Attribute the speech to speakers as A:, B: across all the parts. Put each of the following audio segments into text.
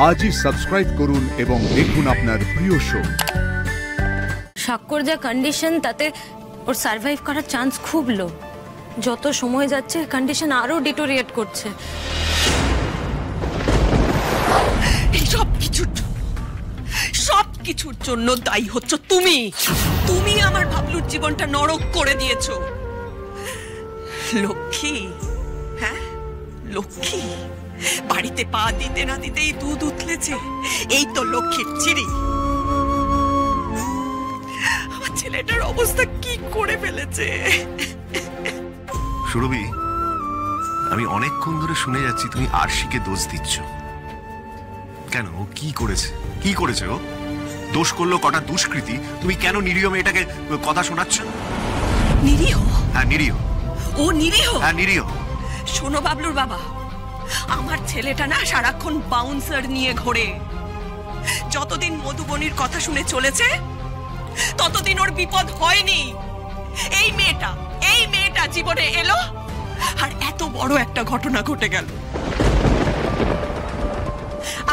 A: আজই সাবস্ক্রাইব করুন এবং দেখুন আপনার প্রিয় শো।
B: স্বাক্ষর যা কন্ডিশন, তাতে ওর সার্ভাইভ করার চান্স খুব লো। যত সময় যাচ্ছে কন্ডিশন আরো ডিটোরিয়েট করছে।
C: এই সব কিছুর জন্য দায়ী হচ্ছ তুমি। তুমি আমার বাবলুর জীবনটা নরক করে দিয়েছো। লক্ষ্মী, হ্যাঁ লক্ষ্মী, বাড়িতে পা দিতে না দিতেই দুধ উতলেছে। এই তো লক্ষ্মীর চিড়ি। আমার ছেলেটার অবস্থা কি করে ফেলেছে।
D: সুরভি, আমি অনেকক্ষণ ধরে শুনে যাচ্ছি তুমি আরশিকে দোষ দিচ্ছ। কেন? ও কি করেছে? কি করেছে ও? দোষ করলো কটা দুষ্কৃতি, তুমি কেন নিরীহ মেয়েটাকে কথা শোনাচ্ছ?
C: নিরীহ?
D: হ্যাঁ নিরীহ।
C: ও নিরীহ?
D: হ্যাঁ নিরীহ।
C: শোনো বাবলুর বাবা, আমার ছেলেটা না সারাক্ষণ বাউন্সার নিয়ে ঘোরে। যতদিন মধুবনীর কথা শুনে চলেছে ততদিন ওর বিপদ হয়নি। এই মেয়েটা জীবনে এলো আর এত বড় একটা ঘটনা ঘটে গেল।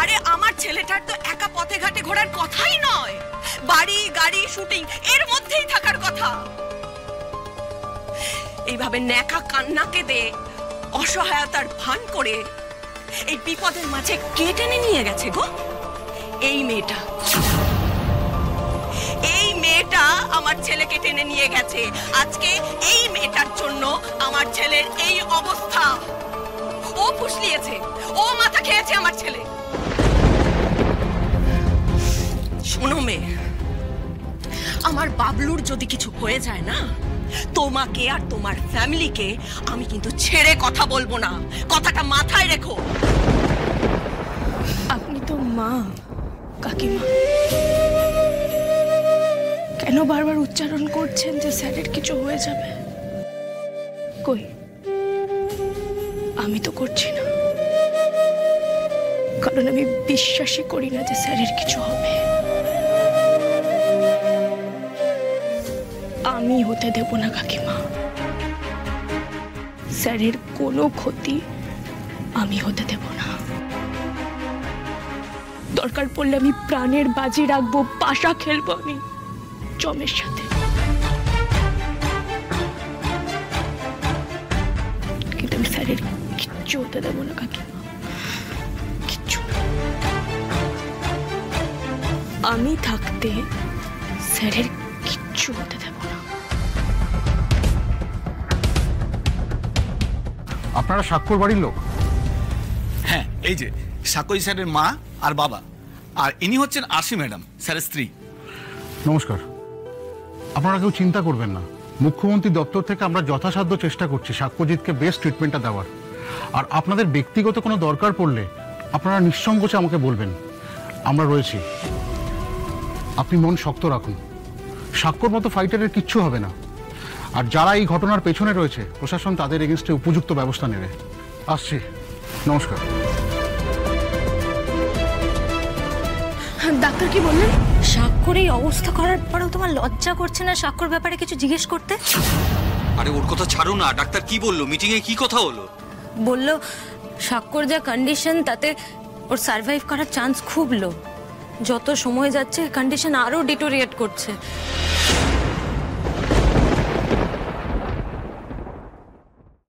C: আরে আমার ছেলেটার তো একা পথে ঘাটে ঘোরার কথাই নয়, বাড়ি গাড়ি শুটিং এর মধ্যেই থাকার কথা। এইভাবে ন্যাকা কান্না কেঁদে অসহায়তার ভান করে এই বিপদের মাঝে কে টেনে নিয়ে গেছে গো? এই মেয়েটা আমার ছেলেকে টেনে নিয়ে গেছে। আজকে এই মেয়েটার জন্য আমার ছেলের এই অবস্থা। ও ফুসলিয়েছে, ও মাথা খেয়েছে আমার ছেলে। শোনো মেয়ে, আমার বাবলুর যদি কিছু হয়ে যায় না, তোমাকে আর তোমার ফ্যামিলিকে আমি কিন্তু ছেড়ে কথা বলবো না। কথাটা মাথায় রেখো।
E: আপনি তো মা, কাকিমা, কেন বারবার উচ্চারণ করছেন যে স্যারের কিছু হয়ে যাবে? কই, আমি তো করছি না, কারণ আমি বিশ্বাসই করি না যে স্যারের কিছু হবে। আমি হতে দেব না কাকিমা, স্যারের কোনো ক্ষতি আমি হতে দেব না। দরকার পড়লে আমি প্রাণের বাজি রাখবো, পাশা খেলবো আমি জমের সাথে, কিন্তু আমি স্যারের কিচ্ছু হতে দেব না কাকিমা, কিচ্ছু না। আমি থাকতে স্যারের কিচ্ছু হতে দেব না।
F: আপনারা স্বাক্ষর বাড়ির লোক?
G: হ্যাঁ, এই যে সাকই স্যারের মা আর বাবা, আর ইনি হচ্ছেন আশি ম্যাডাম, স্যারের স্ত্রী।
F: নমস্কার। আপনারা কেউ চিন্তা করবেন না, মুখ্যমন্ত্রী দপ্তর থেকে আমরা যথাসাধ্য চেষ্টা করছি সাক্ষ্যজিৎকে বেস্ট ট্রিটমেন্টটা দেওয়ার। আর আপনাদের ব্যক্তিগত কোনো দরকার পড়লে আপনারা নিঃসংকোচে আমাকে বলবেন, আমরা রয়েছি। আপনি মন শক্ত রাখুন, স্বাক্ষর মতো ফাইটারের কিচ্ছু হবে না। আর যারা এই ঘটনার পেছনে রয়েছে, প্রশাসন তাদের এগেনস্টে উপযুক্ত ব্যবস্থা নেবে। আসছি, নমস্কার।
E: ডাক্তার কি বললেন?
B: স্বাক্ষর এই অবস্থা করার পরেও তোমার লজ্জা করছে না স্বাক্ষর ব্যাপারে কিছু জিজ্ঞেস করতে?
H: আরে ওর কথা ছাড়ো না, ডাক্তার কি বললো? মিটিং এ কি কথা হলো?
B: বললো স্বাক্ষর যা কন্ডিশন, তাতে ওর সার্ভাইভ করার চান্স খুব লো। যত সময় যাচ্ছে কন্ডিশন আরো ডিটোরিয়েট করছে।